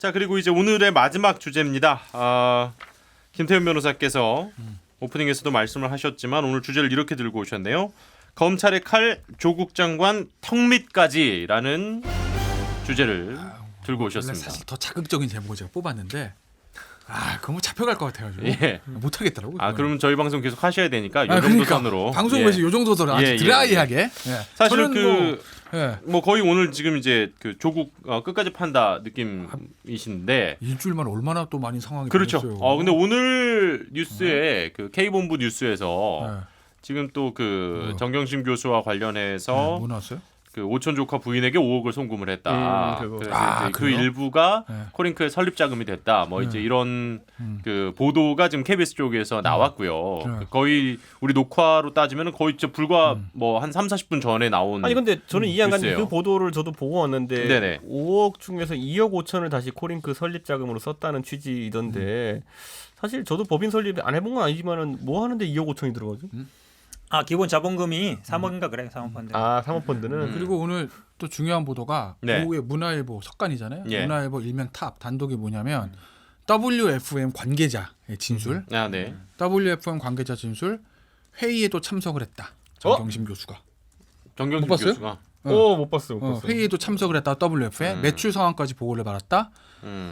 자, 그리고 이제 오늘의 마지막 주제입니다. 김태현 변호사께서 오프닝에서도 말씀을 하셨지만 오늘 주제를 이렇게 들고 오셨네요. 검찰의 칼 조국 장관 턱밑까지라는 주제를 들고 오셨습니다. 사실 더 자극적인 제목을 제가 뽑았는데 그거 뭐 잡혀갈 것 같아가지고 예. 못 하겠더라고요. 그러면 저희 방송 계속 하셔야 되니까 요 정도 그러니까 선으로 방송에서 요 정도 선으로 아주 드라이하게. 사실 저는 뭐 거의 오늘 지금 이제 그 조국 끝까지 판다 느낌이신데 일주일만 얼마나 또 많이 상황이 그렇죠. 변했어요. 근데 오늘 뉴스에 그 K본부 뉴스에서 지금 또 그 정경심 교수와 관련해서 뭐 나왔어요? 그 오촌 조카 부인에게 5억을 송금을 했다. 그래서 이제 그 그래요? 일부가 코링크의 설립 자금이 됐다. 뭐 이제 이런 그 보도가 지금 KBS 쪽에서 나왔고요. 거의 우리 녹화로 따지면 거의 진짜 불과 뭐 한 3-40분 전에 나온. 아니 근데 저는 이해 안 가는 게 뉴스예요. 그 보도를 저도 보고 왔는데 네네. 5억 중에서 2억 5천을 다시 코링크 설립 자금으로 썼다는 취지이던데 사실 저도 법인 설립 안 해본 건 아니지만은 뭐 하는데 2억 5천이 들어가죠? 기본 자본금이 3억인가 그래 사모펀드. 사모펀드는 그리고 오늘 또 중요한 보도가 네. 오후에 문화일보 석간이잖아요. 예. 문화일보 일면 탑 단독이 뭐냐면 WFM 관계자의 진술. 네. WFM 관계자 진술 회의에도 참석을 했다. 정경심 교수가. 정경심 못 봤어요? 교수가. 못 봤어. 회의에도 참석을 했다. WFM 매출 상황까지 보고를 받았다.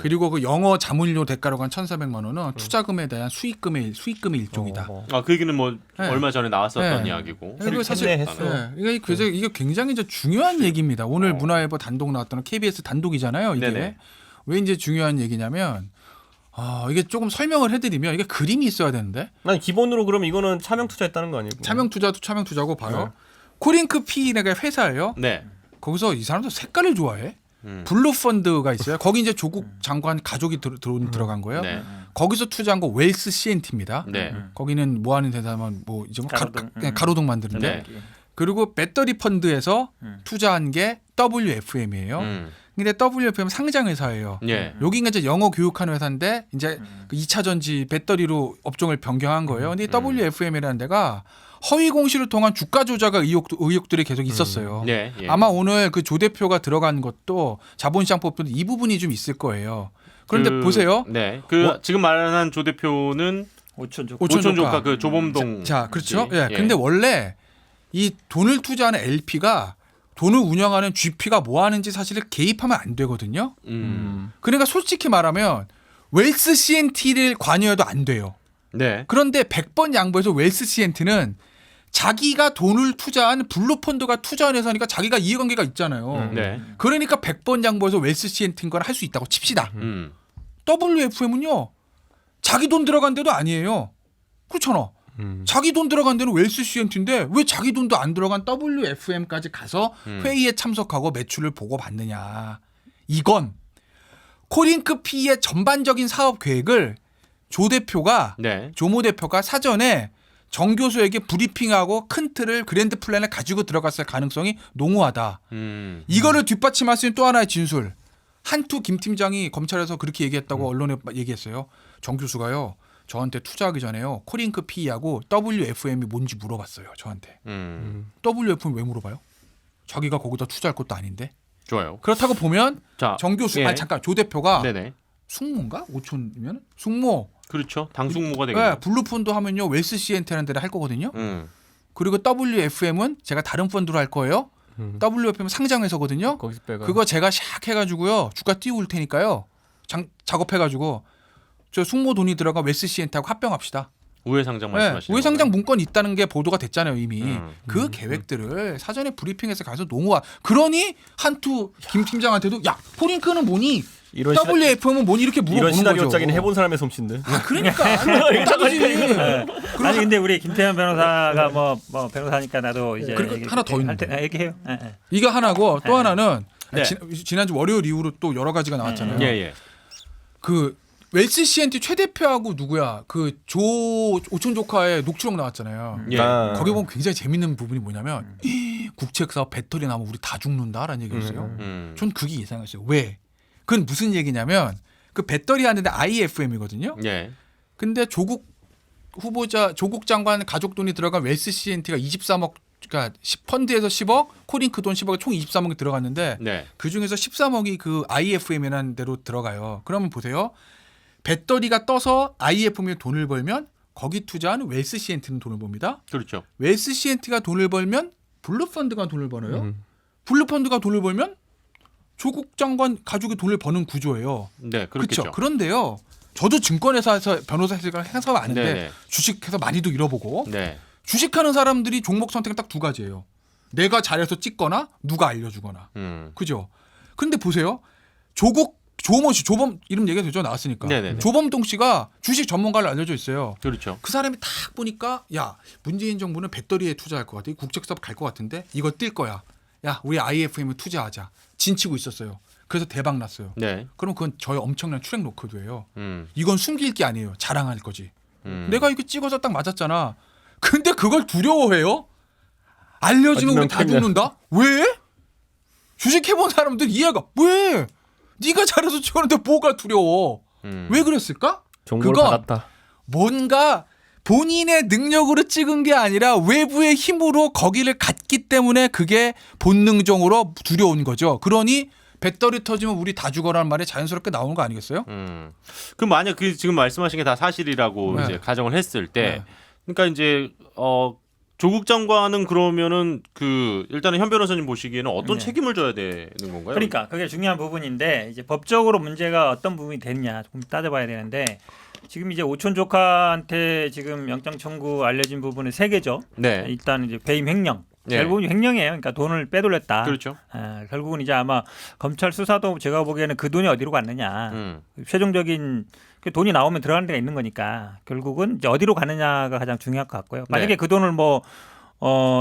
그리고 그 영어 자문료 대가로 간 1,400만 원은 투자금에 대한 수익금의 일종이다. 그 얘기는 뭐 네. 얼마 전에 나왔었던 네. 이야기고. 그리고 사실 했어. 이게 굉장히 이제 중요한 얘기입니다. 오늘 문화일보 단독 나왔던 KBS 단독이잖아요. 이게 네네. 왜 이제 중요한 얘기냐면 이게 조금 설명을 해드리면 이게 그림이 있어야 되는데 난 기본으로 그럼 이거는 차명 투자했다는 거 아니고? 차명 투자고 봐요. 코링크 P가 회사예요. 네. 거기서 이 사람도 색깔을 좋아해. 블루 펀드가 있어요. 거기 이제 조국 장관 가족이 들어간 거예요. 네. 거기서 투자한 거 웰스 CNT입니다. 네. 거기는 뭐 하는 데다면 뭐 이제 뭐 가로등. 가로등 만드는데. 네. 그리고 배터리 펀드에서 투자한 게 WFM이에요. 근데 WFM 상장 회사예요. 예. 여기가 이제 영어 교육하는 회사인데 이제 그 2차 전지 배터리로 업종을 변경한 거예요. 근데 이 WFM이라는 데가 허위 공시를 통한 주가 조작 의혹들이 계속 있었어요. 네. 예. 아마 오늘 그 조 대표가 들어간 것도 자본시장법도 이 부분이 좀 있을 거예요. 그런데 보세요. 네. 지금 말하는 조 대표는 오촌 오촌 조카 그 조범동. 자, 그렇죠. 씨. 예. 근데 원래 이 돈을 투자하는 LP가 돈을 운영하는 GP가 뭐 하는지 사실 개입하면 안 되거든요. 그러니까 솔직히 말하면 웰스 CNT를 관여해도 안 돼요. 네. 그런데 100번 양보해서 웰스 CNT는 자기가 돈을 투자한 블루펀드가 투자한 회사니까 자기가 이해관계가 있잖아요. 네. 그러니까 100번 양보해서 웰스 CNT인 건 할 수 있다고 칩시다. 음. WFM은요. 자기 돈 들어간 데도 아니에요. 그렇잖아. 자기 돈 들어간 데는 웰스 CNT인데 왜 자기 돈도 안 들어간 WFM까지 가서 회의에 참석하고 매출을 보고 받느냐. 이건 코링크 P의 전반적인 사업 계획을 조 대표가 네. 조모 대표가 사전에 정 교수에게 브리핑하고 큰 틀을 그랜드 플랜을 가지고 들어갔을 가능성이 농후하다. 이거를 뒷받침할 수 있는 또 하나의 진술. 한투 김 팀장이 검찰에서 그렇게 얘기했다고 언론에 얘기했어요. 정 교수가요. 저한테 투자하기 전에요. 코링크 P하고 WFM이 뭔지 물어봤어요. 저한테. WFM 왜 물어봐요? 자기가 거기다 투자할 것도 아닌데. 좋아요. 그렇다고 보면 자, 정 교수, 예. 잠깐 조 대표가 네네. 숙모인가? 5촌이면 숙모. 그렇죠. 당숙모가 되겠네요. 네, 블루펀드 하면요. 웰스 CNT라는 데를 할 거거든요. 음. 그리고 WFM은 제가 다른 펀드로 할 거예요. WFM 상장회사거든요. 거기서 빼가. 그거 제가 샥 해가지고요. 주가 띄울 테니까요. 작업해가지고 저 숙모 돈이 들어가 웰스 CNT하고 합병합시다. 우회 상장 네, 말씀하시는 우회 상장 거예요? 문건 있다는 게 보도가 됐잖아요 이미. 그 계획들을 사전에 브리핑해서 가서 농후와. 그러니 한투 김 팀장한테도 야 코링크는 뭐니? 이런 WFM은 뭐니? 이렇게 이런 물어보는 시나리오 거죠. 짜기는 해본 사람의 솜씨인데. 그러니까 딱이지. 아니 근데 우리 김태현 변호사가 뭐 변호사니까 나도 이제 그리고 하나 더 있는데. 얘기해요. 이거 하나고 또 하나는 네. 지난주 월요일 이후로 또 여러 가지가 나왔잖아요. 예. 그 웰스 CNT 최 대표하고 누구야? 그 조 오촌 조카의 녹취록 나왔잖아요. 예. 거기 보면 굉장히 재밌는 부분이 뭐냐면 국책 사업 배터리 나면 우리 다 죽는다라는 얘기였어요. 전 그게 예상했어요. 왜? 그건 무슨 얘기냐면 그 배터리 하는데 IFM이거든요. 예. 근데 조국 장관 가족 돈이 들어간 웰스 CNT가 23억 그러니까 펀드에서 10억, 코링크 돈 10억에 총 23억이 들어갔는데 네. 그 중에서 13억이 그 IFM이라는 데로 들어가요. 그러면 보세요. 배터리가 떠서 IFM에 돈을 벌면 거기 투자하는 웰스 시엔트는 돈을 법니다. 그렇죠. 웰스 시엔트가 돈을 벌면 블루 펀드가 돈을 벌어요. 블루 펀드가 돈을 벌면 조국 장관 가족이 돈을 버는 구조예요. 네, 그렇겠죠. 그렇죠. 그런데요. 저도 증권회사에서 변호사가 해서 아는데 네네. 주식해서 많이도 잃어보고 네. 주식하는 사람들이 종목 선택은 딱 두 가지예요. 내가 잘해서 찍거나 누가 알려주거나. 그죠? 근데 보세요. 조모 씨, 조범 이름 얘기가 되죠? 나왔으니까. 네네네. 조범동 씨가 주식 전문가를 알려져 있어요. 그렇죠. 그 사람이 딱 보니까 야 문재인 정부는 배터리에 투자할 것 같아. 국책사업 갈 것 같은데 이거 뛸 거야. 야 우리 IFM에 투자하자. 진치고 있었어요. 그래서 대박 났어요. 네. 그럼 그건 저의 엄청난 트랙 노크도예요. 음. 이건 숨길 게 아니에요. 자랑할 거지. 음. 내가 이거 찍어서 딱 맞았잖아. 근데 그걸 두려워해요? 알려지면 우리 다 어쩌면 죽는다? 왜? 주식해본 사람들 이해가 왜? 네가 잘해서 찍었는데 뭐가 두려워? 왜 그랬을까? 정보를 그건 받았다. 뭔가 본인의 능력으로 찍은 게 아니라 외부의 힘으로 거기를 갔기 때문에 그게 본능적으로 두려운 거죠. 그러니 배터리 터지면 우리 다 죽어라는 말이 자연스럽게 나오는 거 아니겠어요? 그럼 만약 그 지금 말씀하신 게 다 사실이라고 네. 이제 가정을 했을 때, 네. 그러니까 이제 조국 장관은 그러면은 그 일단은 현 변호사님 보시기에는 어떤 네. 책임을 져야 되는 건가요? 그러니까 그게 중요한 부분인데 이제 법적으로 문제가 어떤 부분이 됐냐 좀 따져봐야 되는데 지금 이제 오촌 조카한테 지금 영장 청구 알려진 부분은 세 개죠. 네. 일단 이제 배임 횡령. 네. 결국은 횡령이에요. 그러니까 돈을 빼돌렸다. 그렇죠. 결국은 이제 아마 검찰 수사도 제가 보기에는 그 돈이 어디로 갔느냐. 최종적인 그 돈이 나오면 들어가는 데가 있는 거니까 결국은 이제 어디로 가느냐가 가장 중요할 것 같고요. 만약에 네. 그 돈을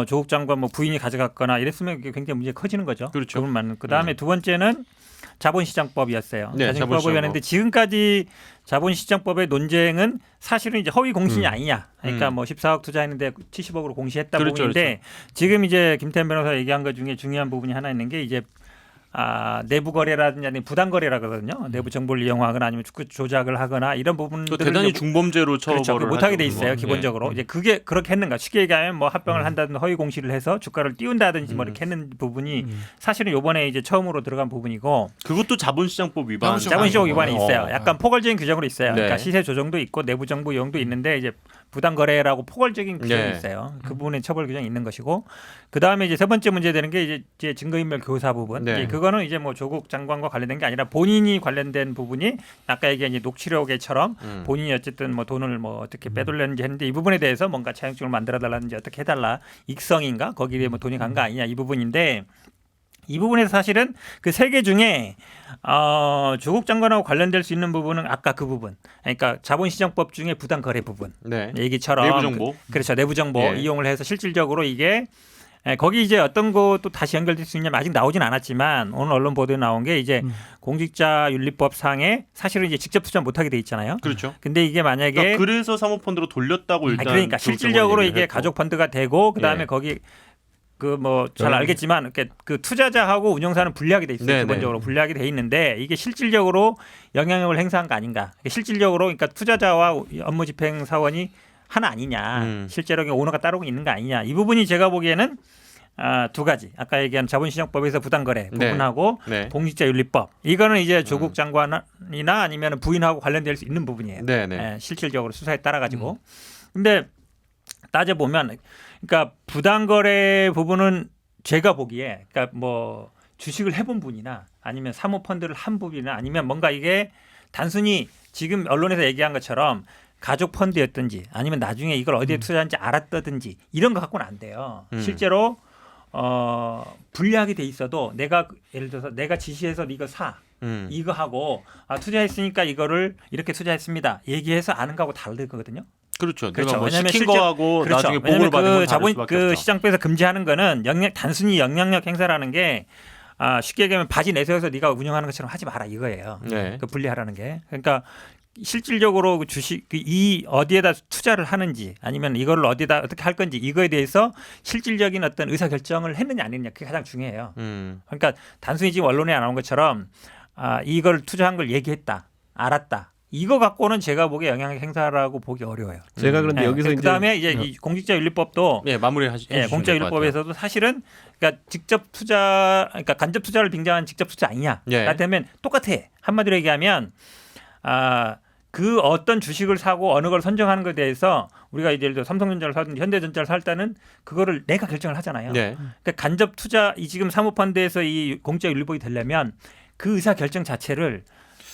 조국 장관 부인이 가져갔거나 이랬으면 그게 굉장히 문제가 커지는 거죠. 그렇죠. 그건 맞는. 그다음에 두 번째는 자본시장법이었어요. 네, 자본시장법이었는데 지금까지 자본시장법의 논쟁은 사실은 이제 허위 공신이 아니냐. 그러니까 14억 투자했는데 70억으로 공시했다 그렇죠, 부분인데 지금 이제 김태현 변호사 얘기한 것 중에 중요한 부분이 하나 있는 게 이제 내부 거래라든지 아니면 부당 거래라 그러거든요. 내부 정보를 이용하거나 아니면 조작을 하거나 이런 부분들을 대단히 이제 중범죄로 처벌을 그렇죠. 못하게 하죠, 돼 있어요. 그거. 기본적으로. 이제 그게 그렇게 했는가. 쉽게 얘기하면 뭐 합병을 한다든지 허위 공시를 해서 주가를 띄운다든지 뭐 이렇게 했는 부분이 사실은 요번에 이제 처음으로 들어간 부분이고 그것도 자본시장법 위반. 자본시장 자본시장 위반이 있어요. 약간 포괄적인 규정으로 있어요. 네. 그러니까 시세 조정도 있고 내부 정보 이용도 있는데 이제 부당 거래라고 포괄적인 규정이 네. 있어요. 그 부분에 처벌 규정이 있는 것이고 그다음에 이제 세 번째 문제 되는 게 이제 증거인멸 교사 부분. 네. 이제 그거는 이제 뭐 조국 장관과 관련된 게 아니라 본인이 관련된 부분이 아까 얘기한 이제 녹취록에처럼 본인이 어쨌든 뭐 돈을 뭐 어떻게 빼돌렸는지 했는데 이 부분에 대해서 뭔가 차용증을 만들어 달라든지 어떻게 해달라 익성인가 거기에 뭐 돈이 간 거 아니냐 이 부분인데 이 부분에서 사실은 그 세 개 중에 조국 장관하고 관련될 수 있는 부분은 아까 그 부분, 그러니까 자본시장법 중에 부당 거래 부분 네. 얘기처럼 내부 정보. 그렇죠 내부 정보 예. 이용을 해서 실질적으로 이게 거기 이제 어떤 것도 다시 연결될 수 있냐면 아직 나오진 않았지만 오늘 언론 보도에 나온 게 이제 공직자윤리법 상에 사실은 이제 직접 투자 못하게 돼 있잖아요. 그렇죠. 근데 이게 만약에 그러니까 그래서 사모펀드로 돌렸다고 일단. 그러니까 조국 실질적으로 장관이 이게 얘기를 가족 펀드가 되고 그다음에 예. 거기 그 뭐 잘 알겠지만 이렇게 그 투자자하고 운영사는 분리하게 돼 있어요. 네네. 기본적으로 분리하게 돼 있는데 이게 실질적으로 영향력을 행사한 거 아닌가? 실질적으로 그러니까 투자자와 업무 집행 사원이 하나 아니냐? 실제로 오너가 따로 있는 거 아니냐? 이 부분이 제가 보기에는 두 가지. 아까 얘기한 자본시장법에서 부당거래 네. 부분하고 네. 공직자윤리법. 이거는 이제 조국 장관이나 아니면 부인하고 관련될 수 있는 부분이에요. 네네. 실질적으로 수사에 따라 가지고. 근데 따져 보면, 그러니까 부당거래 부분은 제가 보기에, 그러니까 뭐 주식을 해본 분이나 아니면 사모펀드를 한 분이나 아니면 뭔가 이게 단순히 지금 언론에서 얘기한 것처럼 가족 펀드였든지 아니면 나중에 이걸 어디에 투자한지 알았다든지 이런 거 갖고는 안 돼요. 실제로 불리하게 돼 있어도 내가 예를 들어서 내가 지시해서 이거 사 이거 하고 투자했으니까 이거를 이렇게 투자했습니다. 얘기해서 아는 거하고 다를 거거든요. 그렇죠. 그렇죠. 내가 뭐 왜냐하면 시킨 실제- 거하고 그렇죠. 나중에 왜냐하면 보고를 받은 건 다를 자본 수밖에 그 없죠. 시장법에서 금지하는 거는 단순히 영향력 행사라는 게 쉽게 얘기하면 바지 내세워서 네가 운영하는 것처럼 하지 마라 이거예요. 네. 그 분리하라는 게. 그러니까 실질적으로 그 주식 이 어디에다 투자를 하는지 아니면 이거를 어디다 어떻게 할 건지 이거에 대해서 실질적인 어떤 의사 결정을 했느냐 안 했느냐 그게 가장 중요해요. 그러니까 단순히 지금 언론에 나온 것처럼 이걸 투자한 걸 얘기했다, 알았다. 이거 갖고는 제가 보기에 영향 행사라고 보기 어려워요. 제가 그런데 여기서 그다음에 이제 이 공직자윤리법도 마무리하시. 공직자윤리법에서도 사실은 그러니까 직접 투자, 그러니까 간접 투자를 빙자한 직접 투자 아니냐? 예. 그렇다면 똑같아. 한마디로 얘기하면 그 어떤 주식을 사고 어느 걸 선정하는 것에 대해서 우리가 예를 들어 삼성전자를 사든 현대전자를 살 때는 그거를 내가 결정을 하잖아요. 네. 그러니까 간접 투자 이 지금 사모펀드에서 이 공직자윤리법이 되려면 그 의사 결정 자체를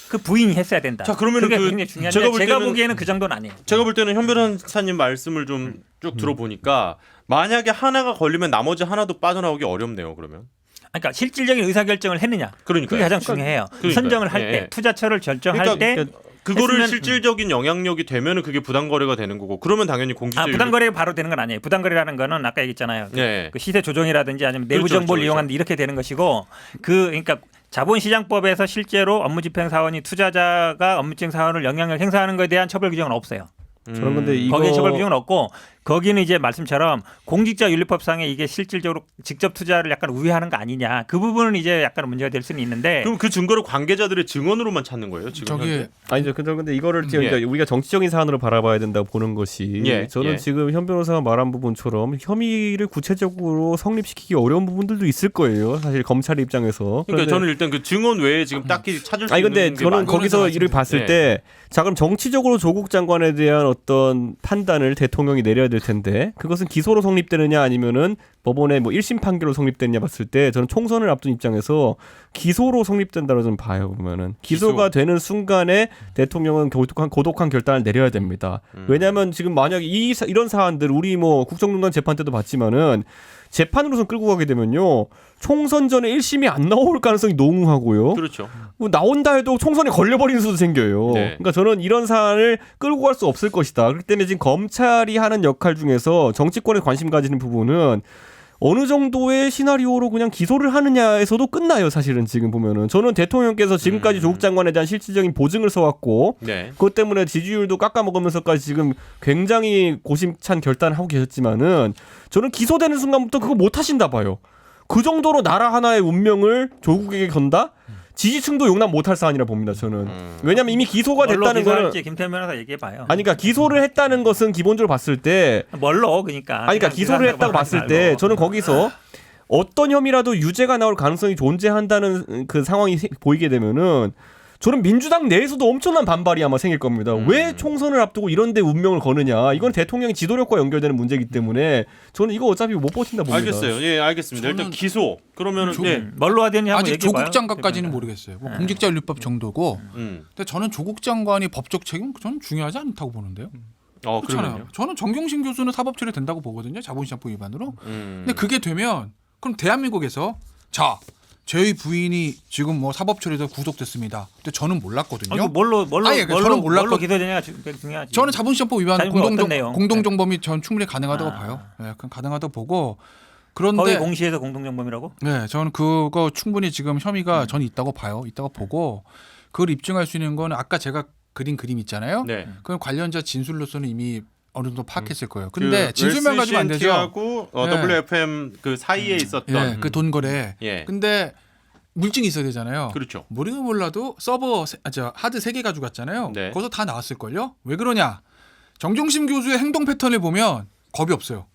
그 부인이 했어야 된다. 자, 그러면은 그게 그 굉장히 중요한데 제가 볼 때는- 보기에는 그 정도는 아니에요. 제가 볼 때는 현 변호사님 말씀을 좀 쭉 들어보니까 만약에 하나가 걸리면 나머지 하나도 빠져나오기 어렵네요. 그러면. 그러니까 실질적인 의사 결정을 했느냐. 그러니까요. 그게 가장 중요해요. 그러니까요. 선정을 할 예, 때 예. 투자처를 결정할 그러니까 때 그거를 했으면- 실질적인 영향력이 되면은 그게 부당 거래가 되는 거고 그러면 당연히 공직자 부당 거래가 바로 되는 건 아니에요. 부당 거래라는 거는 아까 얘기했잖아요. 네. 그 시세 조정이라든지 아니면 내부 그렇죠, 정보를 그렇죠. 이용한다 이렇게 되는 것이고 그러니까 자본시장법에서 실제로 업무집행 사원이 투자자가 업무집행 사원을 영향을 행사하는 것에 대한 처벌 규정은 없어요. 저는 근데 이거 거기에 처벌 규정은 없고 거기는 이제 말씀처럼 공직자윤리법상에 이게 실질적으로 직접 투자를 약간 우회하는 거 아니냐 그 부분은 이제 약간 문제가 될 수는 있는데 그럼 그 증거를 관계자들의 증언으로만 찾는 거예요? 지금 저기 현재? 아니죠. 근데 이거를 지금 예. 그러니까 우리가 정치적인 사안으로 바라봐야 된다고 보는 것이 예, 저는 예. 지금 현 변호사가 말한 부분처럼 혐의를 구체적으로 성립시키기 어려운 부분들도 있을 거예요. 사실 검찰 입장에서. 그러니까 저는 일단 그 증언 외에 지금 딱히 찾을 수 아니 있는 근데 게 저는 많- 거기서 이를 봤을 예. 때 자 그럼 정치적으로 조국 장관에 대한 어떤 판단을 대통령이 내려야 될 텐데 그것은 기소로 성립되느냐 아니면은 법원의 뭐 1심 판결로 성립되느냐 봤을 때 저는 총선을 앞둔 입장에서 기소로 성립된다고 좀 봐요. 보면은 기소가 되는 순간에 대통령은 고독한 결단을 내려야 됩니다. 왜냐하면 지금 만약에 이런 사안들 우리 뭐 국정농단 재판 때도 봤지만은 재판으로선 끌고 가게 되면요 총선 전에 1심이 안 나올 가능성이 농후하고요. 그렇죠. 뭐 나온다 해도 총선에 걸려버리는 수도 생겨요. 네. 그러니까 저는 이런 사안을 끌고 갈 수 없을 것이다. 그렇기 때문에 지금 검찰이 하는 역할 중에서 정치권에 관심 가지는 부분은 어느 정도의 시나리오로 그냥 기소를 하느냐에서도 끝나요. 사실은 지금 보면은 저는 대통령께서 지금까지 조국 장관에 대한 실질적인 보증을 써왔고 네. 그것 때문에 지지율도 깎아먹으면서까지 지금 굉장히 고심찬 결단을 하고 계셨지만은 저는 기소되는 순간부터 그거 못 하신다 봐요. 그 정도로 나라 하나의 운명을 조국에게 건다? 지지층도 용납 못할 사안이라 봅니다. 저는. 왜냐하면 이미 기소가 뭘로 됐다는 거는 기소할지 김태현 변호사 얘기해 봐요. 아니 그러니까 기소를 했다는 것은 기본적으로 봤을 때 뭘로 그러니까. 아니 그러니까 기소를 했다고 봤을 때 저는 거기서 어떤 혐의라도 유죄가 나올 가능성이 존재한다는 그 상황이 보이게 되면은 저는 민주당 내에서도 엄청난 반발이 아마 생길 겁니다. 왜 총선을 앞두고 이런 데 운명을 거느냐. 이건 대통령의 지도력과 연결되는 문제이기 때문에 저는 이거 어차피 못 버틴다 봅니다. 알겠어요. 예, 알겠습니다. 일단 저는 기소. 그러면은 예. 뭘로 하든지 한번 아직 얘기해 봐요. 조국 장관까지는 모르겠어요. 뭐 공직자윤리법 정도고. 근데 저는 조국 장관이 법적 책임 저는 중요하지 않다고 보는데요. 그렇잖아요. 그러면요. 저는 정경심 교수는 사법 처리 된다고 보거든요. 자본시장법 위반으로. 음. 근데 그게 되면 그럼 대한민국에서 자 저희 부인이 지금 뭐 사법 처리에서 구속됐습니다. 근데 저는 몰랐거든요. 아니, 뭘로 아니, 그러니까 저는 몰랐고- 기소되냐가 중요하지. 저는 자본시장법 위반 자본시장법 어떤 내용? 공동정범이 전 충분히 가능하다고 아. 봐요. 네, 그건 가능하다고 보고 거기 그런데 공시에서 공동정범이라고? 네, 저는 그거 충분히 지금 혐의가 저는 있다고 봐요. 있다고 보고 그걸 입증할 수 있는 거는 아까 제가 그린 그림 있잖아요. 네. 그건 관련자 진술로서는 이미 어느 정도 파악했을 거예요. 근데 진술만 가지고 안 되죠. 하고 네. WFM 그 사이에 있었던 예, 그 돈 거래. 예. 근데 물증이 있어야 되잖아요. 그렇죠. 모르긴 몰라도 서버 하드 3개 가지고 갔잖아요. 네. 거기서 다 나왔을 걸요. 왜 그러냐? 정종심 교수의 행동 패턴을 보면 겁이 없어요.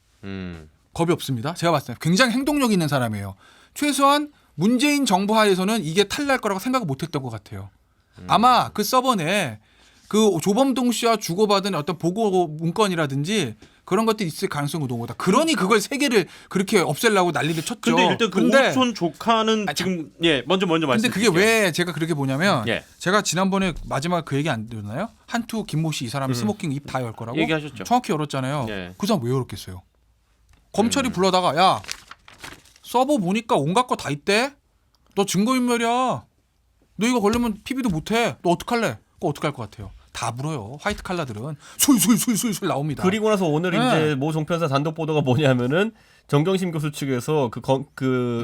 겁이 없습니다. 제가 봤을 때 굉장히 행동력 있는 사람이에요. 최소한 문재인 정부 하에서는 이게 탈날 거라고 생각을 못했던 것 같아요. 아마 그 서버 내에 그 조범동 씨와 주고받은 어떤 보고 문건이라든지 그런 것들이 있을 가능성이 높다. 그러니 그걸 3개를 그렇게 없애려고 난리를 쳤죠. 근데 일단 그 근데 오촌 조카는 지금 예 먼저 말씀. 근데 그게 왜 제가 그렇게 보냐면 예. 제가 지난번에 마지막 그 얘기 안 들었나요? 한투 김모 씨 이 사람이 스모킹 입 다 열 거라고 얘기하셨죠. 정확히 열었잖아요. 예. 그 사람 왜 열었겠어요? 검찰이 불러다가 야 서버 보니까 온갖 거 다 있대. 너 증거인멸이야. 너 이거 걸리면 PB도 못해. 너 어떡할래? 그거 어떡할 것 같아요? 다 물어요. 화이트 칼라들은 술술 나옵니다. 그리고 나서 오늘 네. 이제 모 종편사 단독 보도가 뭐냐면은 정경심 교수 측에서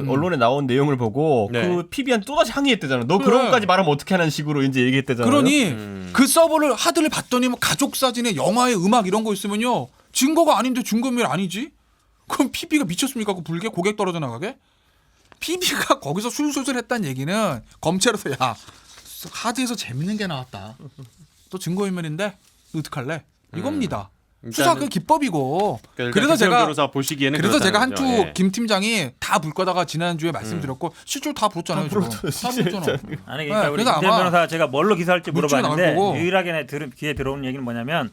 언론에 나온 내용을 보고 네. 그 PB한테 또다시 항의했대잖아. 너 그래. 그런 것까지 말하면 어떻게 하는 식으로 이제 얘기했대잖아요. 그러니 그 서버를 하드를 봤더니 뭐 가족 사진에 영화에 음악 이런 거 있으면요 증거가 아닌데 증거인멸 아니지? 그럼 PB가 미쳤습니까? 그 불게 고객 떨어져 나가게? PB가 거기서 술술술 했다는 얘기는 검찰에서 야 하드에서 재밌는 게 나왔다. 또 증거인멸인데 어떡할래? 이겁니다. 일단은 수사 그 기법이고. 그러니까 그래서 김태형 제가 변호사 보시기에는 그래서 제가 그렇다는 한투 거죠. 예. 김 팀장이 다 볼 거다가 지난주에 말씀드렸고 실제로 다 불었잖아요. 지금. 다 불었잖아. 아니 그러니까 네, 우리 그래서 김태형 아마 변호사 제가 뭘로 기사할지 물증이 물어봤는데 나올 거고. 유일하게 귀에 들어오는 얘기는 뭐냐면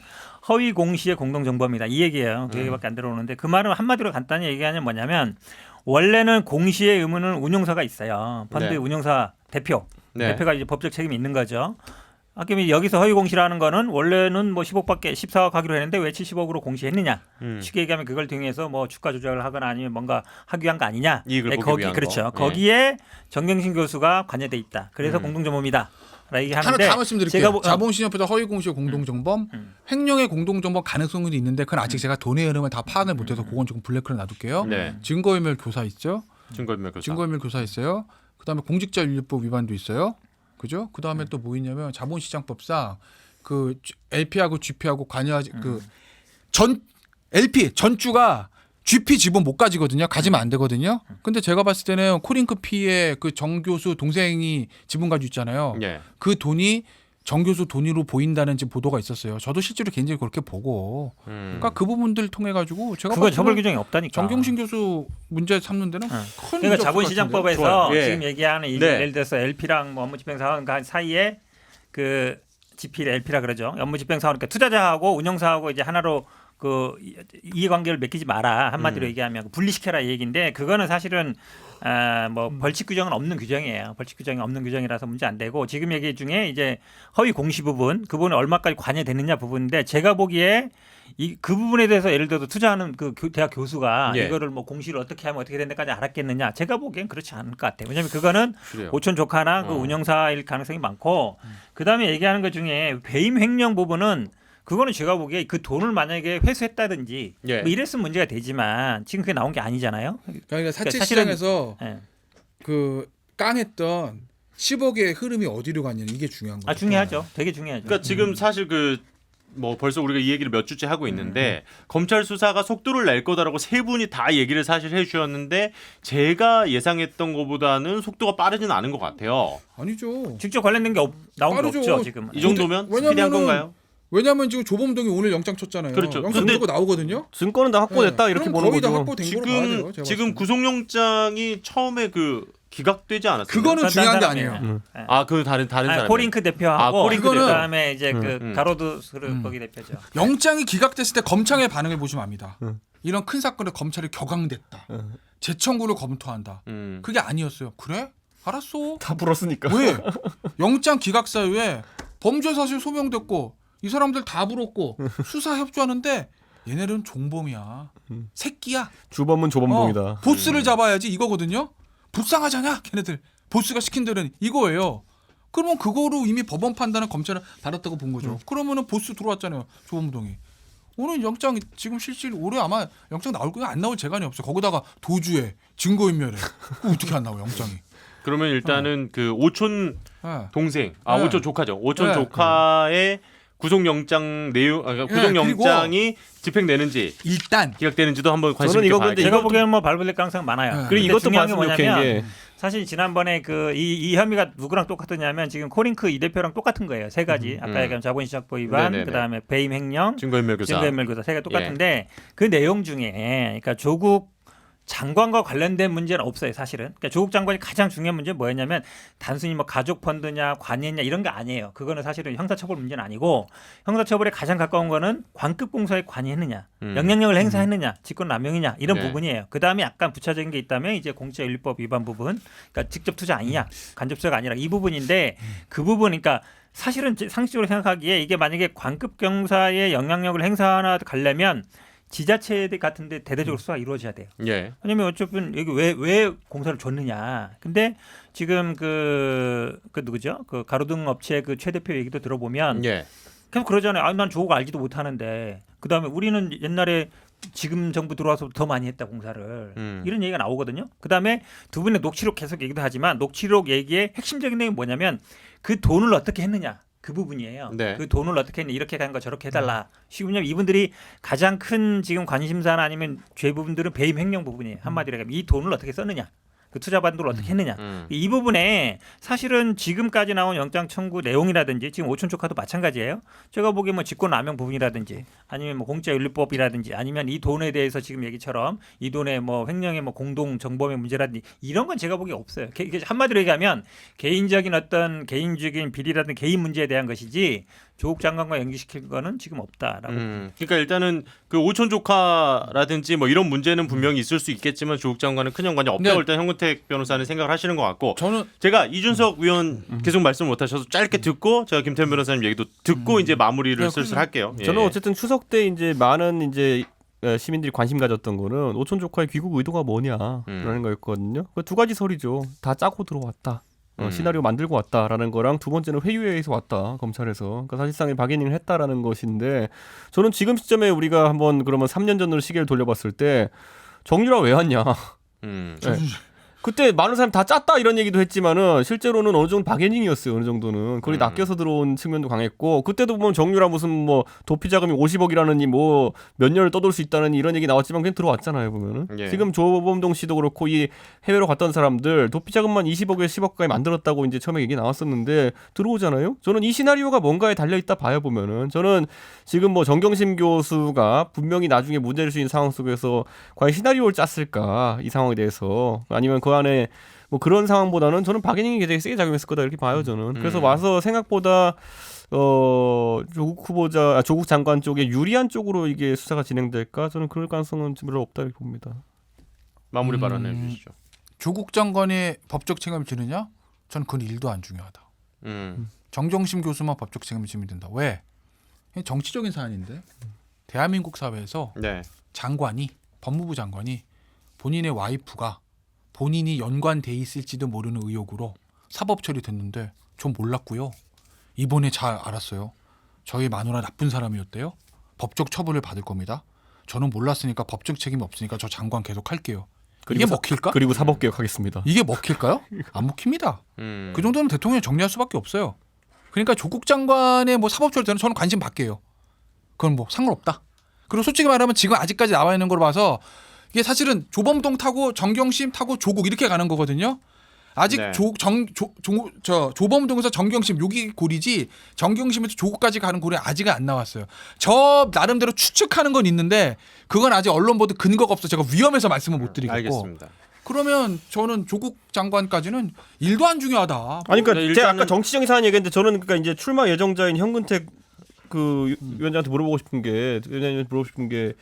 허위 공시의 공동 정보입니다. 이 얘기예요. 그 얘기밖에 안 들어오는데 그 말은 한마디로 간단히 얘기하면 뭐냐면 원래는 공시의 의무는 운용사가 있어요. 펀드 네. 운용사 네. 대표가 이제 법적 책임이 있는 거죠. 아까 여기서 허위 공시라는 거는 원래는 뭐 10억밖에 14억 하기로 했는데 왜 70억으로 공시했느냐. 쉽게 얘기하면 그걸 통해서 뭐 주가 조작을 하거나 아니면 뭔가 하기 위한 거 아니냐. 이익을 네, 보기 위한 그렇죠. 거. 거기에 정경심 교수가 관여돼 있다. 그래서 공동정범이다. 하나 얘기하는데 다 말씀드릴게요. 제가 자본시장보다 허위공시의 공동정범, 횡령의 공동정범 가능성도 있는데 그건 아직 제가 돈의 흐름을 다 파악을 못해서 그건 조금 블랙으로 놔둘게요. 네. 증거인멸 교사 있죠. 증거인멸 교사. 증거인멸 교사 있어요. 그다음에 공직자윤리법 위반도 있어요. 그죠? 그다음에 또 뭐 있냐면 자본시장법상 그 LP하고 GP하고 관여하지 전 LP 전주가 GP 지분 못 가지거든요. 가지면 안 되거든요. 근데 제가 봤을 때는 코링크 P의 그 정 교수 동생이 지분 가지고 있잖아요. 예. 그 돈이 정 교수 돈으로 보인다는 지금 보도가 있었어요. 저도 실제로 개인적으로 그렇게 보고. 그러니까 그 부분들 통해 가지고 제가 그거 봤을 처벌 때는 규정이 없다니까. 정경심 교수 문제 삼는 데는 큰 그러니까 문제 없을 것 자본시장법에서 좋아요. 예. 지금 얘기하는 이 네. 예를 들어서 LP랑 뭐 업무집행사원 사이에 그 GP, LP라 그러죠. 업무집행사원 그러니까 투자자하고 운영사하고 이제 하나로 그 이해관계를 맺기지 마라 한마디로 얘기하면 분리시켜라 이 얘기인데 그거는 사실은 뭐 벌칙 규정은 없는 규정이에요. 벌칙 규정이 없는 규정이라서 문제 안 되고 지금 얘기 중에 이제 허위 공시 부분 그 부분이 얼마까지 관여되느냐 부분인데 제가 보기에 그 부분에 대해서 예를 들어서 투자하는 그 대학 교수가 예. 이거를 뭐 공시를 어떻게 하면 어떻게 된다까지 알았겠느냐 제가 보기엔 그렇지 않을 것 같아요. 왜냐하면 그거는 그래요. 오촌 조카나 그 운영사일 가능성이 많고 그다음에 얘기하는 것 중에 배임 횡령 부분은 그거는 제가 보기에 그 돈을 만약에 회수했다든지 예. 뭐 이랬으면 문제가 되지만 지금 그게 나온 게 아니잖아요. 그러니까 사채 사실은- 시장에서 예. 그 깡했던 10억의 흐름이 어디로 갔냐는 이게 중요한 거죠. 중요하죠. 되게 중요하죠. 그러니까 지금 사실 뭐 벌써 우리가 이 얘기를 몇 주째 하고 있는데 검찰 수사가 속도를 낼 거다라고 세 분이 다 얘기를 사실 해주셨는데 제가 예상했던 것보다는 속도가 빠르지는 않은 것 같아요. 아니죠. 직접 관련된 게 나온 게 빠르죠. 없죠 지금. 이 정도면 왜냐면은- 스피디한 건가요? 왜냐하면 지금 조범동이 오늘 영장 쳤잖아요. 그렇죠. 영장 근데- 무조건 나오거든요. 증거는 다 확보됐다 네. 이렇게 그럼 보는 거의 다 거죠. 확보된 거로 봐야 돼요. 제가 지금 봤을 때. 구속영장이 처음에 기각되지 않았어요? 그거는 중요한 게 사람이에요. 아니에요. 예. 그 다른 사람. 코링크 대표하고 코링크 대표. 그다음에 이제 음. 가로드스르 거기 대표죠. 영장이 기각됐을 때 검찰의 반응을 보시면 압니다. 이런 큰 사건에 검찰이 격앙됐다. 재청구를 검토한다. 그게 아니었어요. 그래? 알았어. 다 불었으니까. 왜? 영장 기각 사유에 범죄 사실 소명됐고 이 사람들 다 불었고 수사 협조하는데 얘네들은 종범이야. 새끼야. 주범은 조범동이다. 보스를 잡아야지 이거거든요. 불쌍하잖아 걔네들. 보스가 시킨 대로는 이거예요. 그러면 그거로 이미 법원 판단을 검찰은 받았다고 본 거죠. 그러면은 보스 들어왔잖아요. 조범동이. 오늘 영장 지금 실질 올해 아마 영장 나올 거야 안 나올 재간이 없어. 거기다가 도주에 증거인멸에 어떻게 안 나와 영장이. 그러면 일단은 그 오촌 네. 동생, 네. 오촌 조카죠. 오촌 네. 조카의 구속영장 내용, 구속영장이 집행되는지 일단 기각되는지도 한번 관심 저는 있게 이거 봐야 근데 돼요. 제가 보기에는 뭐 발부될 가능성 많아요. 네. 근데 그리고 이것도 중요한 게 봤으면 좋겠는 게 사실 지난번에 이 혐의가 누구랑 똑같았냐면 지금 코링크 이 대표랑 똑같은 거예요. 세 가지. 아까 얘기한 자본시장법 위반, 네네네. 그다음에 배임 횡령, 증거인멸 교사. 증거인멸 교사 세 개 똑같은데 그 내용 중에 그러니까 조국 장관과 관련된 문제는 없어요, 사실은. 그러니까 조국 장관이 가장 중요한 문제는 뭐였냐면 단순히 뭐 가족 펀드냐 관여냐 이런 게 아니에요. 그거는 사실은 형사처벌 문제는 아니고 형사처벌에 가장 가까운 거는 관급 공사에 관여했느냐, 영향력을 행사했느냐, 직권남용이냐 이런 네. 부분이에요. 그 다음에 약간 부차적인 게 있다면 이제 공직자윤리법 위반 부분, 그러니까 직접 투자 아니냐, 간접 투자가 아니라 이 부분인데 그 부분, 그러니까 사실은 상식적으로 생각하기에 이게 만약에 관급 경사의 영향력을 행사하나 가려면 지자체 같은데 대대적으로 수사가 이루어져야 돼요. 예. 왜냐면 어차피 여기 왜 공사를 줬느냐. 근데 지금 그 누구죠? 그 가로등 업체 그 최 대표 얘기도 들어보면 예. 계속 그러잖아요. 난 조국 알지도 못하는데. 그다음에 우리는 옛날에 지금 정부 들어와서 더 많이 했다 공사를. 이런 얘기가 나오거든요. 그다음에 두 분의 녹취록 계속 얘기도 하지만 녹취록 얘기의 핵심적인 내용이 뭐냐면 그 돈을 어떻게 했느냐. 그 부분이에요. 네. 그 돈을 어떻게 했냐 이렇게 간 거 저렇게 해달라. 왜냐면 이분들이 가장 큰 지금 관심사나 아니면 죄 부분들은 배임 횡령 부분이에요. 한마디로 얘기하면 이 돈을 어떻게 썼느냐. 그 투자 반도를 어떻게 했느냐. 이 부분에 사실은 지금까지 나온 영장 청구 내용이라든지 지금 오촌조카도 마찬가지예요. 제가 보기에 뭐 직권남용 부분이라든지 아니면 뭐 공짜윤리법이라든지 아니면 이 돈에 대해서 지금 얘기처럼 이 돈의 뭐 횡령의 뭐 공동 정범의 문제라든지 이런 건 제가 보기에 없어요. 한마디로 얘기하면 개인적인 어떤 개인적인 비리라든지 개인 문제에 대한 것이지 조국 장관과 연기시킬 거는 지금 없다라고. 그러니까 일단은 그 오촌 조카라든지 뭐 이런 문제는 분명히 있을 수 있겠지만 조국 장관은 큰 연관이 없다고 일단 현근택 변호사는 생각을 하시는 것 같고 저는 제가 이준석 위원 계속 말씀 못 하셔서 짧게 듣고 제가 김태현 변호사님 얘기도 듣고 이제 마무리를 슬슬 할게요. 예. 저는 어쨌든 추석 때 이제 많은 이제 시민들이 관심 가졌던 거는 오촌 조카의 귀국 의도가 뭐냐라는 거였거든요. 그 두 가지 설이죠. 다 짜고 들어왔다. 시나리오 만들고 왔다라는 거랑 두 번째는 회유회에서 왔다 검찰에서. 그러니까 사실상 박예닝을 했다라는 것인데 저는 지금 시점에 우리가 한번 그러면 3년 전으로 시계를 돌려봤을 때 정유라 왜 왔냐? 네. 그때 많은 사람이 다 짰다 이런 얘기도 했지만은 실제로는 어느 정도 박예닝이었어요. 어느 정도는 그걸 낚여서 들어온 측면도 강했고 그때도 보면 정유라 무슨 뭐 도피 자금이 50억이라느니 뭐 몇 년을 떠돌 수 있다는 이런 얘기 나왔지만 그냥 들어왔잖아요 보면은. 예. 지금 조범동 씨도 그렇고 이 해외로 갔던 사람들 도피 자금만 20억에서 10억까지 만들었다고 이제 처음에 얘기 나왔었는데 들어오잖아요. 저는 이 시나리오가 뭔가에 달려 있다 봐요 보면은. 저는 지금 뭐 정경심 교수가 분명히 나중에 문제될 수 있는 상황 속에서 과연 시나리오를 짰을까 이 상황에 대해서 아니면 그 안에 뭐 그런 상황보다는 저는 박예닝이 되게 세게 작용했을 거다 이렇게 봐요 저는. 그래서 와서 생각보다 조국 후보자 조국 장관 쪽에 유리한 쪽으로 이게 수사가 진행될까 저는 그럴 가능성은 별로 없다 이렇게 봅니다. 마무리 발언 해주시죠. 조국 장관의 법적 책임을 지느냐? 저는 그건 일도 안 중요하다. 정경심 교수만 법적 책임을 지면 된다. 왜? 정치적인 사안인데 대한민국 사회에서 네. 장관이 법무부 장관이 본인의 와이프가 본인이 연관돼 있을지도 모르는 의혹으로 사법 처리됐는데 전 몰랐고요. 이번에 잘 알았어요. 저희 마누라 나쁜 사람이었대요. 법적 처벌을 받을 겁니다. 저는 몰랐으니까 법적 책임이 없으니까 저 장관 계속 할게요. 이게 먹힐까? 그리고 사법개혁하겠습니다. 이게 먹힐까요? 안 먹힙니다. 그 정도면 대통령이 정리할 수밖에 없어요. 그러니까 조국 장관의 뭐 사법 처리는 저는 관심 받게요. 그건 뭐 상관없다. 그리고 솔직히 말하면 지금 아직까지 나와 있는 걸 봐서 이게 사실은 조범동 타고 정경심 타고 조국 이렇게 가는 거거든요. 아직 네. 조범동에서 정경심 여기 고리지 정경심에서 조국까지 가는 고리 아직은 안 나왔어요. 저 나름대로 추측하는 건 있는데 그건 아직 언론 보도 근거가 없어. 제가 위험해서 말씀을 못 드리겠고. 알겠습니다. 그러면 저는 조국 장관까지는 일도 안 중요하다. 아니 그러니까 일단은- 제가 아까 정치적인 사안 얘기했는데 저는 그러니까 이제 출마 예정자인 현근택 그 위원장한테 물어보고 싶은 게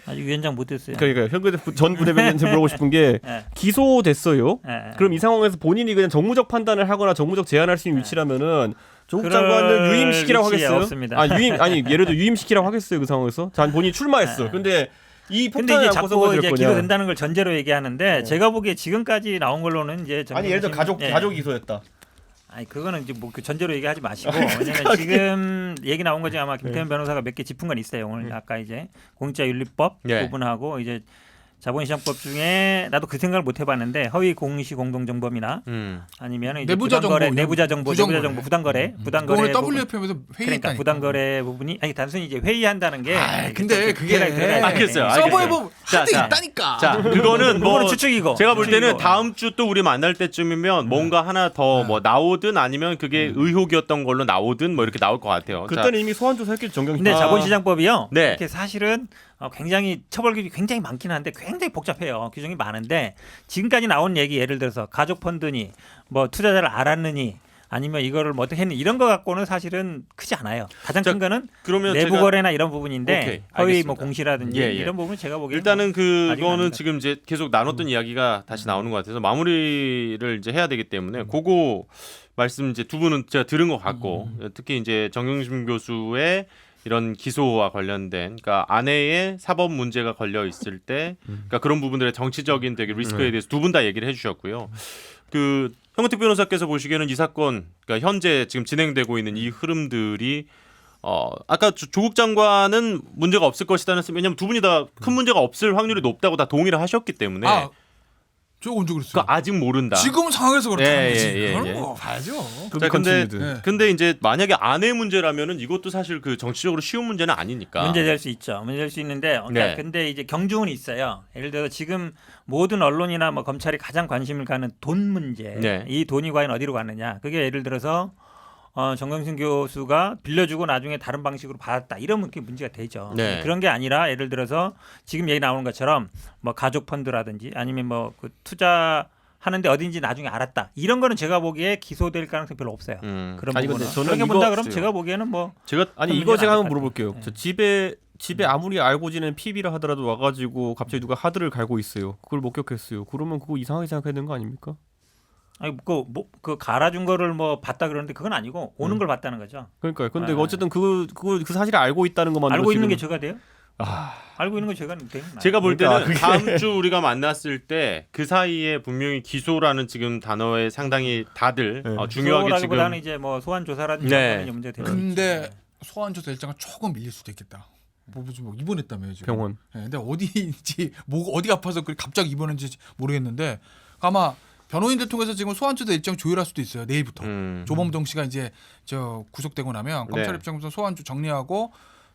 아직 위원장 못했어요. 그러니까 현근택 전 부대변인한테 물어보고 싶은 게 예. 기소됐어요. 예. 그럼 이 상황에서 본인이 그냥 정무적 판단을 하거나 정무적 제안할 수 있는 위치라면은 조국 그럴 장관을 유임시키라고 위치에 하겠어요? 없습니다. 아니 예를 들어 유임시키라고 하겠어요 그 상황에서? 자 본인이 출마했어. 근데 이 근데 폭탄을 이제 안고서 자꾸 어쩔 이제 거냐? 기소된다는 걸 전제로 얘기하는데 제가 보기에 지금까지 나온 걸로는 이제 아니 예를 들어 정경심- 예. 가족 기소했다. 아니 그거는 이제 뭐 그 전제로 얘기하지 마시고 왜냐면 지금 얘기 나온 거지 아마 김태현 변호사가 몇 개 짚은 건 있어요. 오늘 아까 이제 공짜윤리법 예. 부분하고 이제 자본시장법 중에 나도 그 생각을 못 해봤는데 허위 공시 공동정범이나 아니면 이제 내부자 부당거래, 정보, 내부자 정보, 부당거래 오늘 부분. WFM에서 그러니까 회의했다니까. 부당거래 부분이 아니 단순히 이제 회의한다는 게 근데 그게 알겠어요. 서버에 보면 자, 하도 자. 있다니까. 자, 그거는 뭐 그거는 추측이고 제가 볼 때는 추측이고. 다음 주 또 우리 만날 때쯤이면 뭔가 하나 더 뭐 나오든 아니면 그게 의혹이었던 걸로 나오든 뭐 이렇게 나올 것 같아요. 그때는 이미 소환 조사했겠죠 정경심. 근데 자본시장법이요. 네. 이렇게 사실은 굉장히 처벌 규정이 굉장히 많긴 한데 굉장히 복잡해요. 규정이 많은데 지금까지 나온 얘기 예를 들어서 가족 펀드니 뭐 투자자를 알았느니 아니면 이거를 뭐 어떻게 했니 이런 거 갖고는 사실은 크지 않아요. 가장 큰 거는 그러면 내부 제가 거래나 이런 부분인데 오케이, 허위 알겠습니다. 뭐 공시라든지 예, 예. 이런 부분 제가 보기에는 일단은 아직은 그거는 아닙니다. 지금 이제 계속 나눴던 이야기가 다시 나오는 것 같아서 마무리를 이제 해야 되기 때문에 그거 말씀 이제 두 분은 제가 들은 것 같고 특히 이제 정경심 교수의 이런 기소와 관련된 그러니까 아내의 사법 문제가 걸려 있을 때 그러니까 그런 부분들의 정치적인 되게 리스크에 대해서 두 분 다 얘기를 해주셨고요. 그 현근택 변호사께서 보시기에는 이 사건 그러니까 현재 지금 진행되고 있는 이 흐름들이 아까 조국 장관은 문제가 없을 것이다는 왜냐하면 두 분이 다 큰 문제가 없을 확률이 높다고 다 동의를 하셨기 때문에 저 언제 그 그랬어요? 아직 모른다. 지금 상황에서 그렇다는 예, 거지. 예, 예, 그건 예. 뭐 봐야죠. 자, 근데 네. 근데 이제 만약에 아내 문제라면은 이것도 사실 그 정치적으로 쉬운 문제는 아니니까. 문제될 수 있죠. 문제될 수 있는데, 그러니까 네. 근데 이제 경중은 있어요. 예를 들어 지금 모든 언론이나 뭐 검찰이 가장 관심을 가는 돈 문제, 네. 이 돈이 과연 어디로 가느냐. 그게 예를 들어서 정경심 교수가 빌려주고 나중에 다른 방식으로 받았다. 이러면 그게 문제가 되죠. 네. 그런 게 아니라 예를 들어서 지금 얘기 나오는 것처럼 뭐 가족 펀드라든지 아니면 뭐 그 투자 하는데 어딘지 나중에 알았다. 이런 거는 제가 보기에 기소될 가능성이 별로 없어요. 그런 아니, 부분은. 근데 저는 그렇게 이거 본다 그러면 있어요. 제가 보기에는 뭐 제가 아니 그런 이거 제가 문제는 한번 아닐 것 물어볼게요. 같아요. 저 집에 아무리 알고 지낸 PB라 하더라도 와가지고 갑자기 누가 하드를 갈고 있어요. 그걸 목격했어요. 그러면 그거 이상하게 생각해야 되는 거 아닙니까? 아니 그 갈아준 거를 뭐 봤다 그러는데 그건 아니고 오는 걸 봤다는 거죠. 그러니까요. 근데 아. 어쨌든 그 사실을 알고 있다는 것만으로 알고 있는 게 지금- 죄가 돼요? 알고 있는 건 죄가 돼요? 제가 볼 때는 그러니까 다음 주 우리가 만났을 때 그 사이에 분명히 기소라는 지금 단어에 상당히 다들 네. 중요하게 기소라기보다는 지금 이제 뭐 소환 조사라든지 네. 이런 문제가 되는 근데 소환 조사 일정은 조금 밀릴 수도 있겠다. 뭐 입원했다며요 지금. 병원. 네, 근데 어디인지 어디가 아파서 갑자기 입원했는지 모르겠는데 아마 변호인들 통해서 지금 소환 조사 일정 조율할 수도 있어요. 내일부터. 조범동 씨가 이제 저 구속되고 나면 검찰 네. 입장에서 소환 정리하고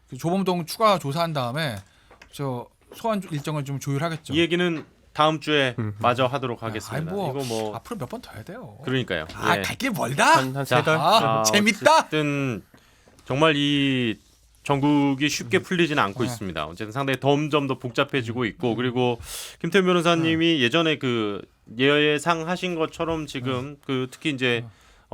그 조범동 추가 조사한 다음에 저 소환 일정을 좀 조율하겠죠. 이 얘기는 다음 주에 마저 하도록 하겠습니다. 아니 뭐, 이거 뭐 앞으로 몇 번 더 해야 돼요. 그러니까요. 아, 예. 갈 길 멀다. 한 세 달. 아, 재밌다. 어쨌든 정말 이 전국이 쉽게 풀리지는 않고 네. 있습니다. 어쨌든 상당히 점점 더 복잡해지고 있고 그리고 김태현 변호사님이 예전에 그 예상하신 것처럼 지금 그 특히 이제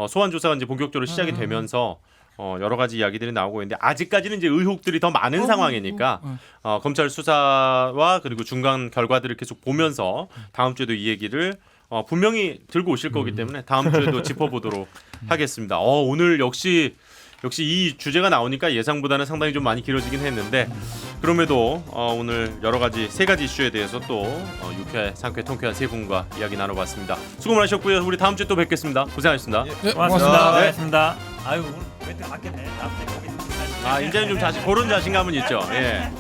소환 조사가 이제 본격적으로 시작이 되면서 여러 가지 이야기들이 나오고 있는데 아직까지는 이제 의혹들이 더 많은 상황이니까 검찰 수사와 그리고 중간 결과들을 계속 보면서 다음 주에도 이 얘기를 분명히 들고 오실 거기 때문에 다음 주에도 짚어보도록 하겠습니다. 오늘 역시 이 주제가 나오니까 예상보다는 상당히 좀 많이 길어지긴 했는데 그럼에도 오늘 여러 가지 세 가지 이슈에 대해서 또 6회, 3회 통쾌한 세 분과 이야기 나눠봤습니다. 수고 많으셨고요. 우리 다음 주에 또 뵙겠습니다. 고생하셨습니다. 네, 고맙습니다. 네. 고맙습니다. 아유 오늘 멘트 맞겠네. 다음 주에 뵙겠습니다. 이제는 좀 그런 자신감은 있죠. 예.